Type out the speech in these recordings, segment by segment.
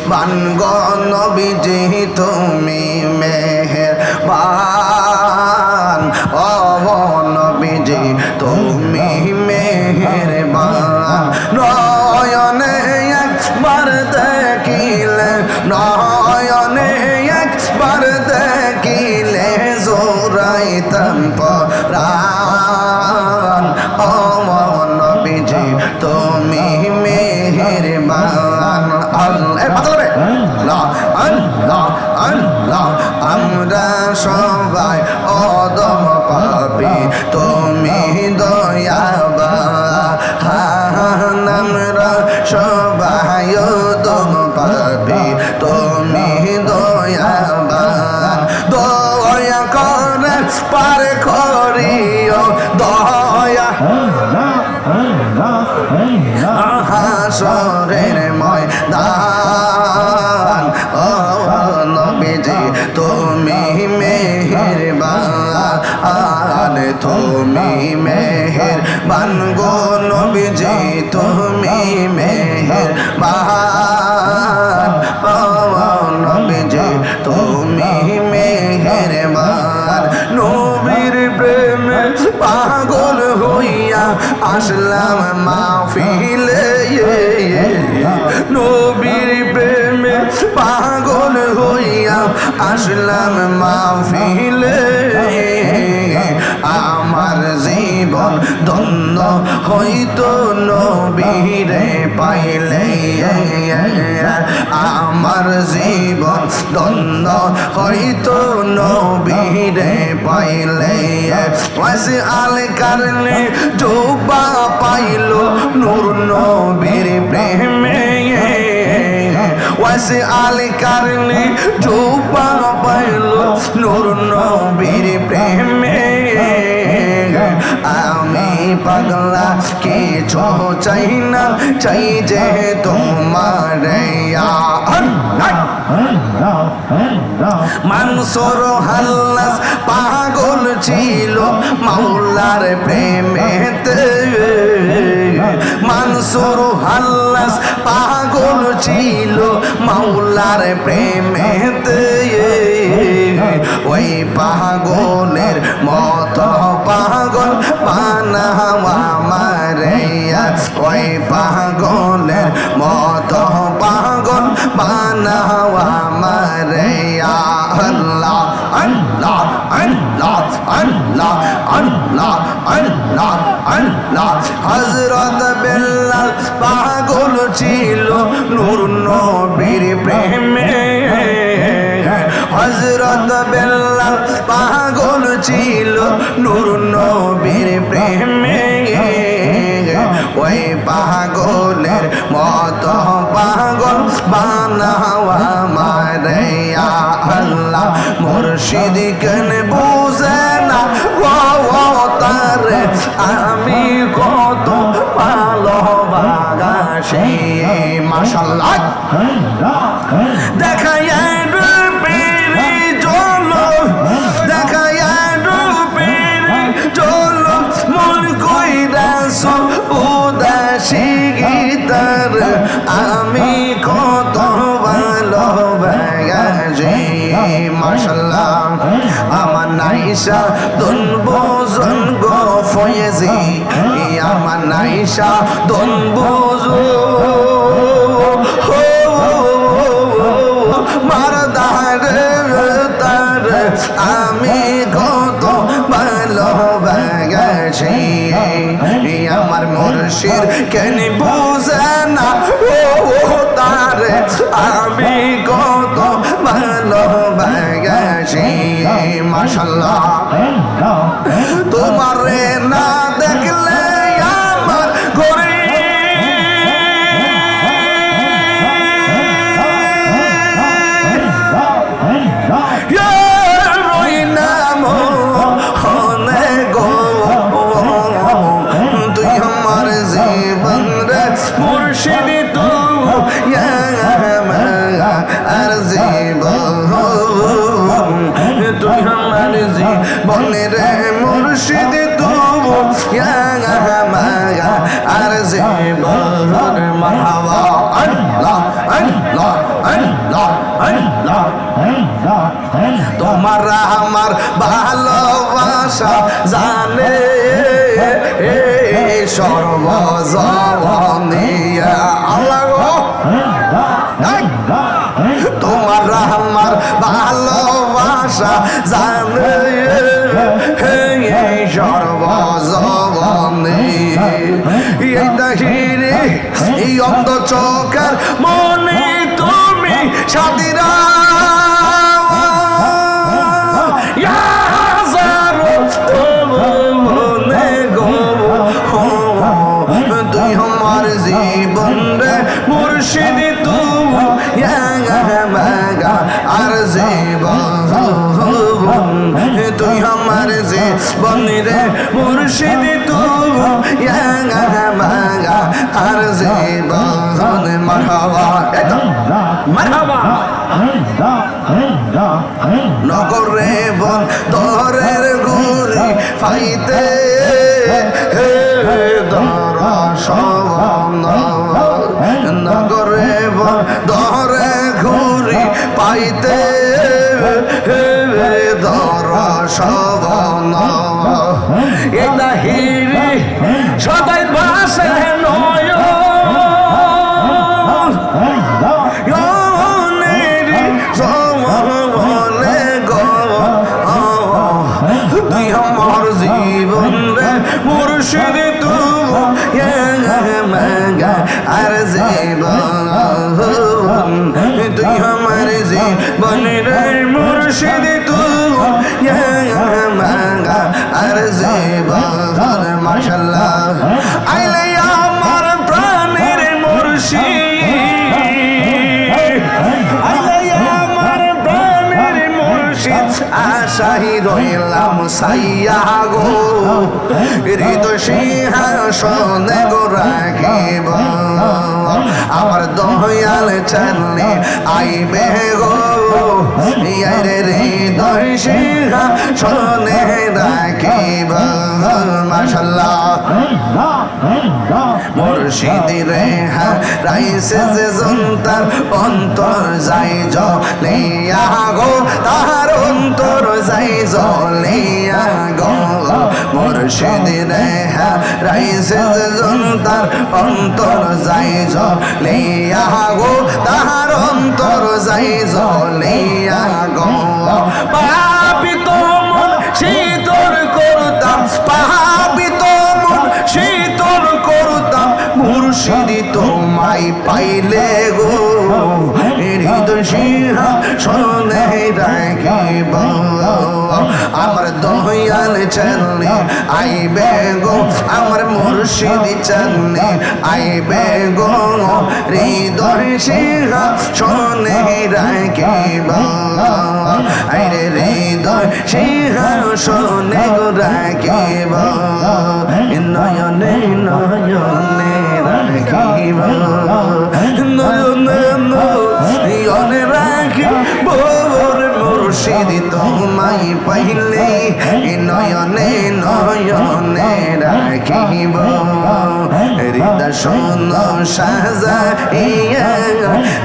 বানগো নবীজি তুমি মেহেরবান ও নবীজি তুমি মেহেরবান নয়নে একবার দেখিলে নয়নে একবার দেখিলে জোড়াইতাম পরাণ ও নবীজি তুমি মেহেরবান আল্লাহ আল্লাহ আল্লাহ আমরা সবাই অদম পাপী তুমি দয়াবান আমরা সবাই অদম পাপী তুমি দয়াবান দয়া করে পার করিও দয়া হাসরের ময়দান ও নবীজি তুমি মেহেরবান তুমি মেহেরবান গো নবীজি তুমি মেহেরবান ও নবীজি তুমি মেহেরবান নবীর প্রেমে পাগল হইয়া আসলাম মাহফিলে নবীর প্রেমে পাগল হইয়া আসলাম মাহফিলে আমার জীবন ধন্য হইতো নবীরে পাইলে আমার জীবন ধন্য হইতো নবীরে পাইলে ওয়াসি আল কারণে জোবা পাইল নূর নবীর প্রেমে ওয়াসি আল কারণে জোবা পাইল নূর নবীর প্রেমে আমি পাগলা কিছু চাই না চাই যে তোমার মানসুর হাল্লাস পাগল ছিল মাওলার প্রেমেতে মানসুর হাল্লাস পাগল ছিল মাওলার প্রেমেতে ওই পাগলের মতো পাগল বানাওয়া মারিয়া ওই পাগলের মতো পাগল বানাওয়া মারিয়া আল্লাহ আল্লাহ আল্লাহ আল্লাহ আল্লাহ আল্লাহ আল্লাহ হযরত বেলাল পাগল ছিল নূর নবীর প্রেমে হযরত বেলাল পাগল ছিল নূর নবীর প্রেমে ওই পাগলের মতো পাগল বানাওয়া মারিয়া আল্লাহ মুর্শিদ কেন বুঝে না ও তারে আমি কত ভালোবাসি মাশাআল্লাহ দেখায় রূপের জলো দেখায় রূপের জলো মন কইরাছ উদাসী গীতার আমি কত ভালোবাসি মাশাআল্লাহ আমার নাইশা দুন বোজন গো ফয়েজি আমার নাইশা দুন বোজো মারদার তার আমি কত ভালোবাসি আমার মুর্শিদ কেন বুঝে না ও তার আমি কত ভালোবাসি মাশাআল্লাহ তোমারে না দেখলে আমার ঘরে তুই আমার জীবন রে মুর্শিদ তো আর জীবন তুই আমার জীবন রে মুর্শিদ তো আর জীবন মারহাবা আল্লাহ আল্লাহ আল্লাহ আল্লাহ তোমার আমার ভালোবাসা জানে সর্বজনীয় আল্লাহ গো তোমার আমার ভালোবাসা জানে সর্বজনীয় এই দাহিরে এই অন্ধ চোখের মনে তুমি সাদিরা তুই আমার জীবন রে মুর্শিদ তুই আর জীবন তুই আমার জীবন রে মুর্শিদ তুই আর জীবন মারহাবা মারহাবা নগরে বন দরের গুরি ফাইতে নগরে বন দরে ঘুরি পাইতে দর সবন এটা হিরি সদাই বাসে নয় তুই আমার জীবন রে মুর্শিদ তুই আর জীবন তুই আমার জীবন রে মুর্শিদ তুই আর জীবন মাশাআল্লাহ আইলে আমার প্রাণের মুর্শিদ আইলে আমার প্রাণের মুর্শিদ আশাই রইলাম সাইয়া গো হৃদয় সিংহাসনে গো রাখিব আমার দয়াল চরণে আইবে গো রে হৃদয় সিংহাসনে রাখিব মাশাআল্লাহ মুর্শিদ রে রাইসে যে জন্তার অন্তর যাই জলিয়া গো তাহার অন্তর যাই জলিয়া গো মুর্শিদ রে রাইসে যে জন্তার অন্তর যাই জলিয়া গো তাহার অন্তর যাই জলিয়া গো পাপিত মন শীতল করতাম পাপিত মন শীতল করতাম মুর্শিদ তোমায় পাইলে গো হৃদয় সিংহাসনে রাখিব আমার দয়াল চরণে আইবে গো আমার মুর্শিদ চরণে আইবে গো হৃদয় সিংহাসনে রাখিব আরে হৃদয় সিংহাসনে রাখিব নয়নে নয়নে রাখিব নয়নে নয়নে রাখিব মুর্শিদ তোমায় পাইলে নয়নে নয়নে রাখিব হৃদয় শোন সাজাইয়া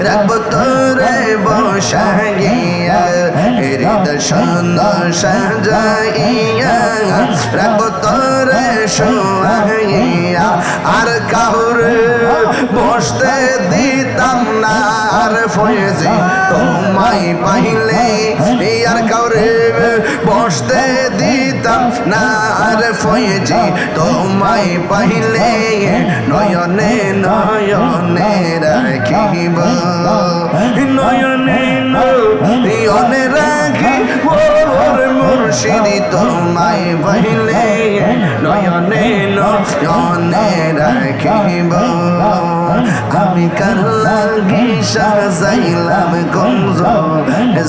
রাখব তোরে বসাইয়া হৃদয় শোন সাজাইয়া রাখব তোরে শোয়াইয়া আর কাউরে বসতে দিতাম না আর ফয়েজি তোমায় পাইলে আর কাউরে বসতে দিতাম না আর ফয়েজি তোমায় পাইলে নয়নে নয়নে রাখিব নয়নে নয়নে রাখিব মুর্শিদ তোমায় পাইলে নয়নে নয়নে রাখিব আমি কার লাগি সাজাইলাম গঞ্জ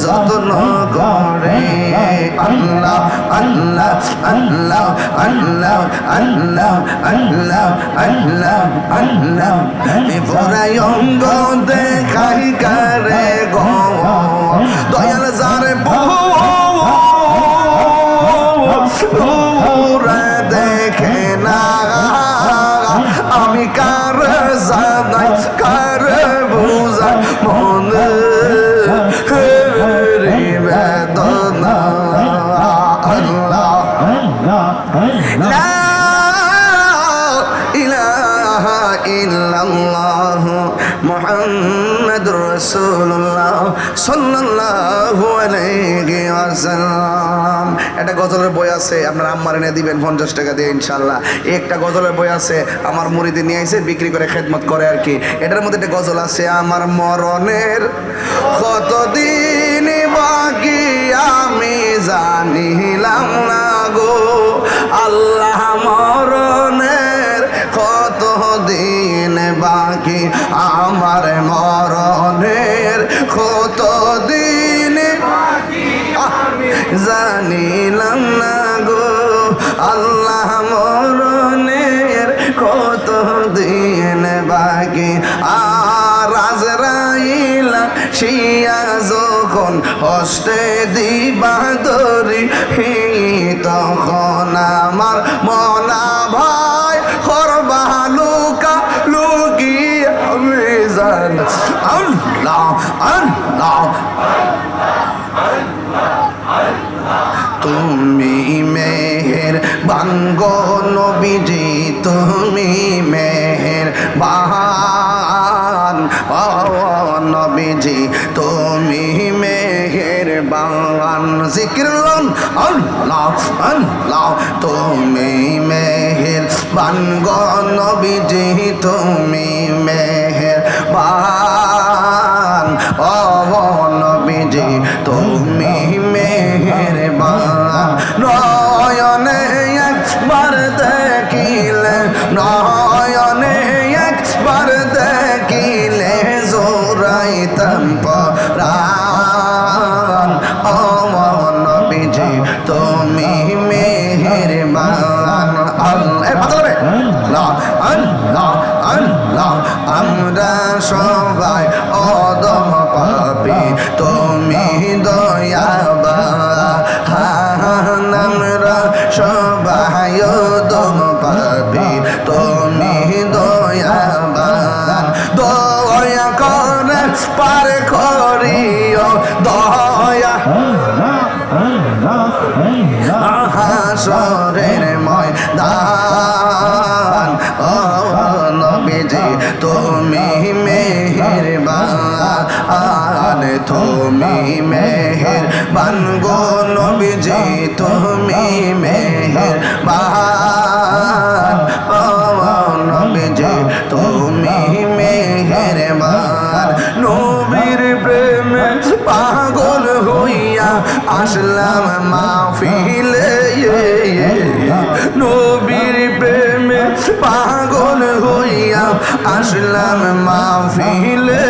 যত্ন করে আল্লাহ আল্লাহ আল্লাহ আল্লাহ আল্লাহ আল্লাহ আল্লাহ আল্লাহ পুরাই অঙ্গ দেখাই কারে গো দয়াল যারে পুরা দেখে না আমি কার জানাই কার বুঝাই মনে মুহাম্মাদুর রাসূলুল্লাহ সাল্লাল্লাহু আলাইহি ওয়াসাল্লাম। একটা গজলের বই আছে, আপনার আম্মারে নিয়ে দিবেন 50 টাকা দিয়ে ইনশাআল্লাহ। একটা গজলের বই আছে, আমার মুরিদি নিয়ে আইছে, বিক্রি করে খেদমত করে আর কি। এটার মধ্যে একটা গজল আছে, আমার মরণের কতদিন বাকি আমি জানিলাম না গো আল্লাহ, মরণের কতদিন বাকি আমার মরণের কতদিন বাকি জানিলাম না গো আল্লাহ, মরণের কতদিন বাকি। আর আজরাইল শিয়া যখন হস্তে দিবা দরি, তখন আমার মনা ভাই করবা লুকা লুকি আমি জান। আল্লাহ আল্লাহ তুমি মেহের বাঙ্গো নবীজি, তুমি মেহের বান ও নবীজি, তুমি মেহের বান। জিকিরুন আল্লাহ আল্লাহ, তুমি মেহের বাঙ্গো নবীজি, তুমি মেহের বান ও নবীজি, তুমি মেহের বান। নয়নে একবার দেখিলে, নয়নে একবার দেখিলে জোড়াইতাম পরাণ ও নবীজি, তুমি মেহের বান। আল্লাহ আল্লাহ আল্লাহ, আমরা সবাই অদম পাপী, তুমি দয়াবান। আমরা সবাই অদম পাপী, তুমি দয়াবান। দয়া করে পার করিও, দয়া হাসরের ময়দান ও নবীজি, তুমি মেহেরবান, তুমি মেহেরবান গো নবীজি, তুমি মেহেরবান ও নবীজি, তুমি মেহেরবান। নবীর প্রেমে পাগল হইয়া আসলাম মাহফিলে, নবীর প্রেমে পাগল হইয়া আসলাম মাহফিলে।